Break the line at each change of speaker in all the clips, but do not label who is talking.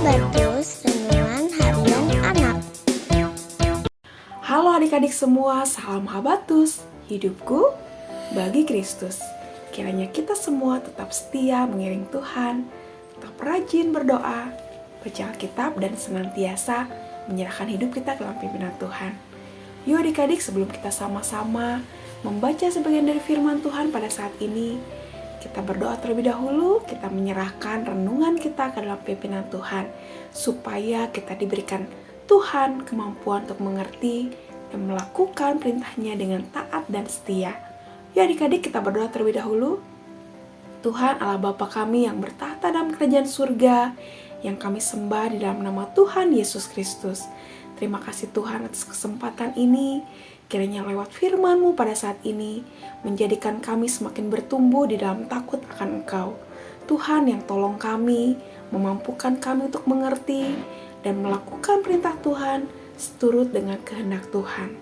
Habatus Renungan Harian Anak.
Halo adik-adik semua, salam Habatus. Hidupku bagi Kristus. Kiranya kita semua tetap setia mengiring Tuhan, tetap rajin berdoa, baca Alkitab, dan senantiasa menyerahkan hidup kita ke dalam pimpinan Tuhan. Yuk adik-adik, sebelum kita sama-sama membaca sebagian dari firman Tuhan pada saat ini, kita berdoa terlebih dahulu, kita menyerahkan renungan kita ke dalam pimpinan Tuhan, supaya kita diberikan Tuhan kemampuan untuk mengerti dan melakukan perintahnya dengan taat dan setia. Ya adik-adik, kita berdoa terlebih dahulu. Tuhan Allah Bapa kami yang bertahta dalam kerajaan surga, yang kami sembah di dalam nama Tuhan Yesus Kristus. Terima kasih Tuhan atas kesempatan ini. Kiranya lewat firman-Mu pada saat ini menjadikan kami semakin bertumbuh di dalam takut akan Engkau. Tuhan yang tolong kami, memampukan kami untuk mengerti dan melakukan perintah Tuhan seturut dengan kehendak Tuhan.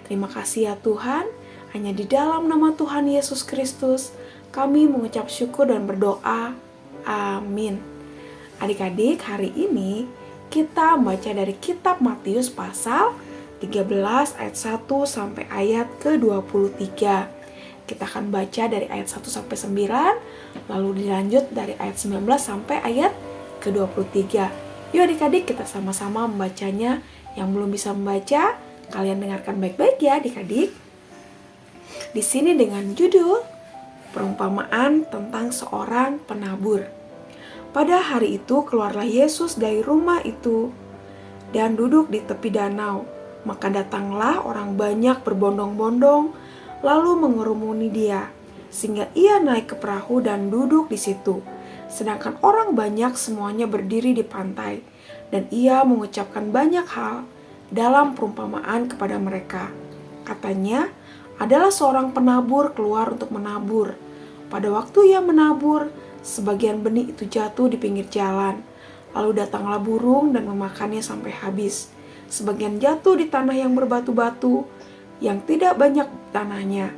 Terima kasih ya Tuhan, hanya di dalam nama Tuhan Yesus Kristus kami mengucap syukur dan berdoa. Amin. Adik-adik, hari ini kita membaca dari kitab Matius pasal 13 ayat 1 sampai ayat ke-23. Kita akan baca dari ayat 1 sampai 9, lalu dilanjut dari ayat 19 sampai ayat ke-23. Yuk adik-adik, kita sama-sama membacanya. Yang belum bisa membaca, kalian dengarkan baik-baik ya adik-adik. Di sini dengan judul perumpamaan tentang seorang penabur. Pada hari itu keluarlah Yesus dari rumah itu dan duduk di tepi danau. Maka datanglah orang banyak berbondong-bondong lalu mengerumuni dia, sehingga ia naik ke perahu dan duduk di situ. Sedangkan orang banyak semuanya berdiri di pantai, dan ia mengucapkan banyak hal dalam perumpamaan kepada mereka. Katanya, adalah seorang penabur keluar untuk menabur. Pada waktu ia menabur, sebagian benih itu jatuh di pinggir jalan. Lalu datanglah burung dan memakannya sampai habis. Sebagian jatuh di tanah yang berbatu-batu, yang tidak banyak tanahnya.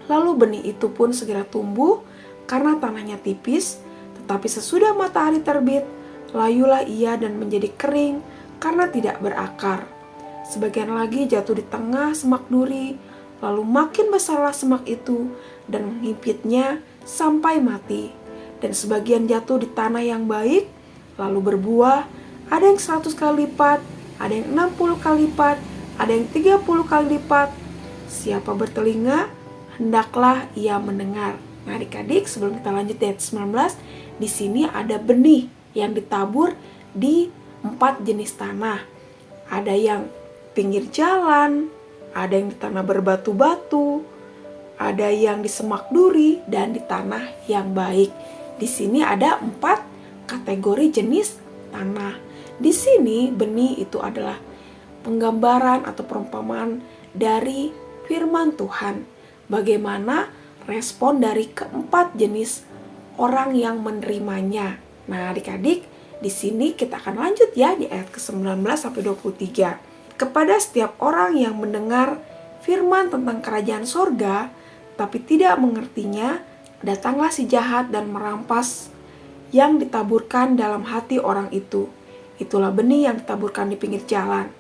Lalu benih itu pun segera tumbuh karena tanahnya tipis, tetapi sesudah matahari terbit, layulah ia dan menjadi kering karena tidak berakar. Sebagian lagi jatuh di tengah semak duri, lalu makin besarlah semak itu dan menghimpitnya sampai mati. Dan sebagian jatuh di tanah yang baik, lalu berbuah, ada yang 100 kali lipat, ada yang 60 kali lipat, ada yang 30 kali lipat. Siapa bertelinga, hendaklah ia mendengar. Nah adik-adik, sebelum kita lanjut di ayat 19, di sini ada benih yang ditabur di 4 jenis tanah. Ada yang pinggir jalan, ada yang di tanah berbatu-batu, ada yang di semak duri, dan di tanah yang baik. Di sini ada 4 kategori jenis tanah. Di sini benih itu adalah penggambaran atau perumpamaan dari firman Tuhan. Bagaimana respon dari keempat jenis orang yang menerimanya. Nah, adik-adik, di sini kita akan lanjut ya di ayat ke-19 sampai 23. Kepada setiap orang yang mendengar firman tentang kerajaan sorga, tapi tidak mengertinya, datanglah si jahat dan merampas yang ditaburkan dalam hati orang itu. Itulah benih yang ditaburkan di pinggir jalan.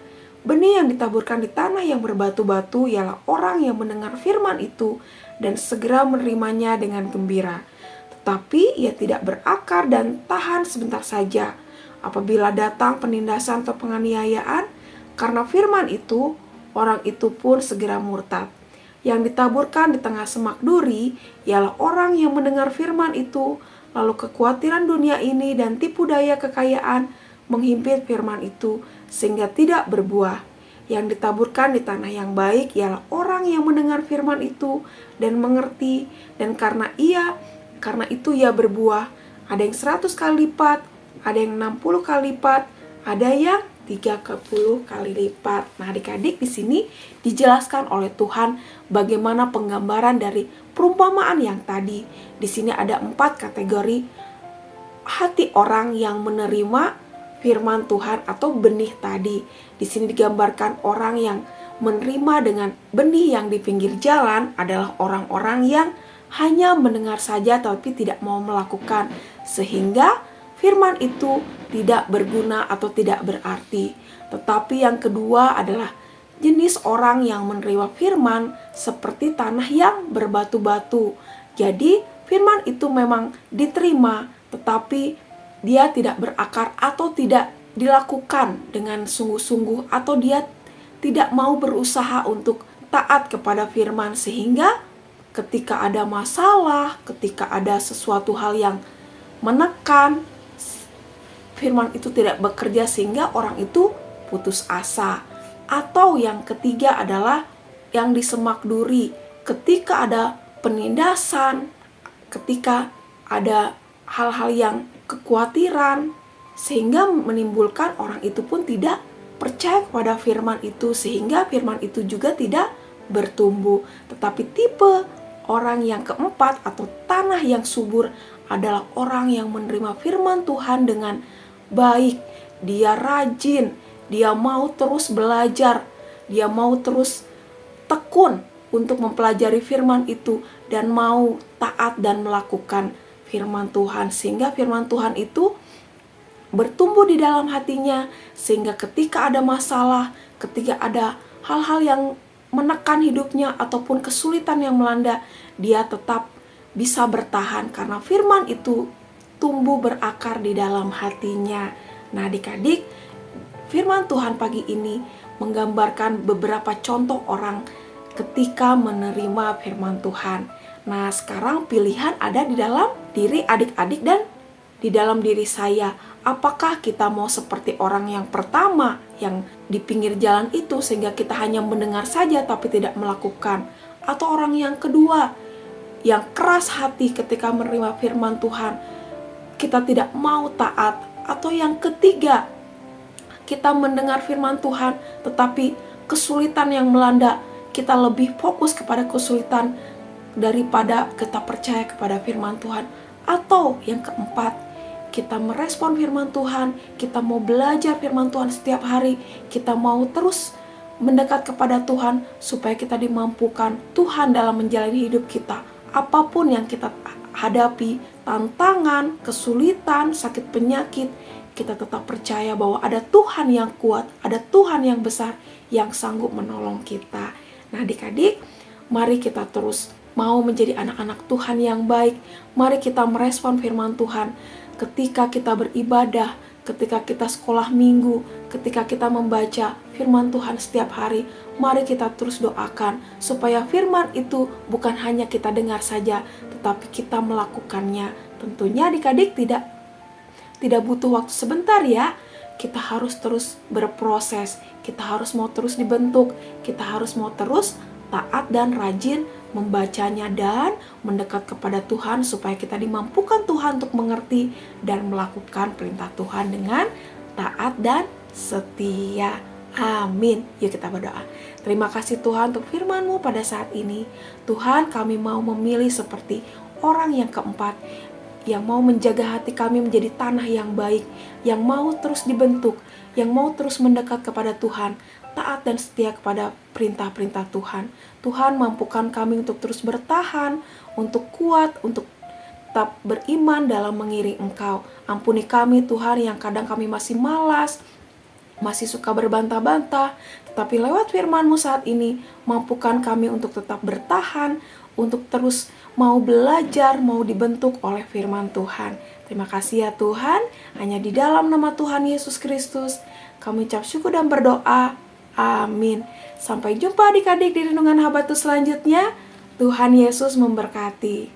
Benih yang ditaburkan di tanah yang berbatu-batu ialah orang yang mendengar firman itu dan segera menerimanya dengan gembira. Tetapi ia tidak berakar dan tahan sebentar saja. Apabila datang penindasan atau penganiayaan, karena firman itu, orang itu pun segera murtad. Yang ditaburkan di tengah semak duri ialah orang yang mendengar firman itu, lalu kekhawatiran dunia ini dan tipu daya kekayaan menghimpit firman itu sehingga tidak berbuah. Yang ditaburkan di tanah yang baik ialah orang yang mendengar firman itu dan mengerti, dan karena itu ia berbuah. Ada yang 100 kali lipat, ada yang 60 kali lipat, ada yang 30 kali lipat. Nah, adik-adik, di sini dijelaskan oleh Tuhan bagaimana penggambaran dari perumpamaan yang tadi. Di sini ada 4 kategori hati orang yang menerima firman Tuhan atau benih tadi. Di sini digambarkan orang yang menerima dengan benih yang di pinggir jalan adalah orang-orang yang hanya mendengar saja tapi tidak mau melakukan, sehingga firman itu tidak berguna atau tidak berarti. Tetapi yang kedua adalah jenis orang yang menerima firman seperti tanah yang berbatu-batu. Jadi firman itu memang diterima, tetapi dia tidak berakar atau tidak dilakukan dengan sungguh-sungguh, atau dia tidak mau berusaha untuk taat kepada firman, sehingga ketika ada masalah, ketika ada sesuatu hal yang menekan, firman itu tidak bekerja sehingga orang itu putus asa. Atau yang ketiga adalah yang disemak duri, ketika ada penindasan, ketika ada hal-hal yang kekhawatiran, sehingga menimbulkan orang itu pun tidak percaya kepada firman itu, sehingga firman itu juga tidak bertumbuh. Tetapi tipe orang yang keempat atau tanah yang subur adalah orang yang menerima firman Tuhan dengan baik. Dia rajin, dia mau terus belajar, dia mau terus tekun untuk mempelajari firman itu dan mau taat dan melakukan firman Tuhan, sehingga firman Tuhan itu bertumbuh di dalam hatinya, sehingga ketika ada masalah, ketika ada hal-hal yang menekan hidupnya ataupun kesulitan yang melanda, dia tetap bisa bertahan karena firman itu tumbuh berakar di dalam hatinya. Nah, adik-adik, firman Tuhan pagi ini menggambarkan beberapa contoh orang ketika menerima firman Tuhan. Nah, sekarang pilihan ada di dalam diri adik-adik dan di dalam diri saya. Apakah kita mau seperti orang yang pertama yang di pinggir jalan itu, sehingga kita hanya mendengar saja tapi tidak melakukan, atau orang yang kedua yang keras hati ketika menerima firman Tuhan, kita tidak mau taat, atau yang ketiga kita mendengar firman Tuhan tetapi kesulitan yang melanda, kita lebih fokus kepada kesulitan daripada kita percaya kepada firman Tuhan. Atau yang keempat, kita merespon firman Tuhan, kita mau belajar firman Tuhan setiap hari, kita mau terus mendekat kepada Tuhan supaya kita dimampukan Tuhan dalam menjalani hidup kita. Apapun yang kita hadapi, tantangan, kesulitan, sakit penyakit, kita tetap percaya bahwa ada Tuhan yang kuat, ada Tuhan yang besar yang sanggup menolong kita. Nah, adik-adik, mari kita terus mau menjadi anak-anak Tuhan yang baik. Mari kita merespon firman Tuhan ketika kita beribadah, ketika kita sekolah minggu, ketika kita membaca firman Tuhan setiap hari. Mari kita terus doakan supaya firman itu bukan hanya kita dengar saja, tetapi kita melakukannya. Tentunya adik-adik tidak butuh waktu sebentar ya. Kita harus terus berproses, kita harus mau terus dibentuk, kita harus mau terus taat dan rajin membacanya dan mendekat kepada Tuhan supaya kita dimampukan Tuhan untuk mengerti dan melakukan perintah Tuhan dengan taat dan setia. Amin. Yuk kita berdoa. Terima kasih Tuhan untuk firman-Mu pada saat ini. Tuhan, kami mau memilih seperti orang yang keempat, yang mau menjaga hati kami menjadi tanah yang baik, yang mau terus dibentuk, yang mau terus mendekat kepada Tuhan, taat dan setia kepada perintah-perintah Tuhan. Tuhan, mampukan kami untuk terus bertahan, untuk kuat, untuk tetap beriman dalam mengiring Engkau. Ampuni kami Tuhan yang kadang kami masih malas, masih suka berbantah-bantah, tetapi lewat firman-Mu saat ini, mampukan kami untuk tetap bertahan, untuk terus mau belajar, mau dibentuk oleh firman Tuhan. Terima kasih ya Tuhan, hanya di dalam nama Tuhan Yesus Kristus kami ucap syukur dan berdoa. Amin. Sampai jumpa adik-adik di Renungan Habatus selanjutnya. Tuhan Yesus memberkati.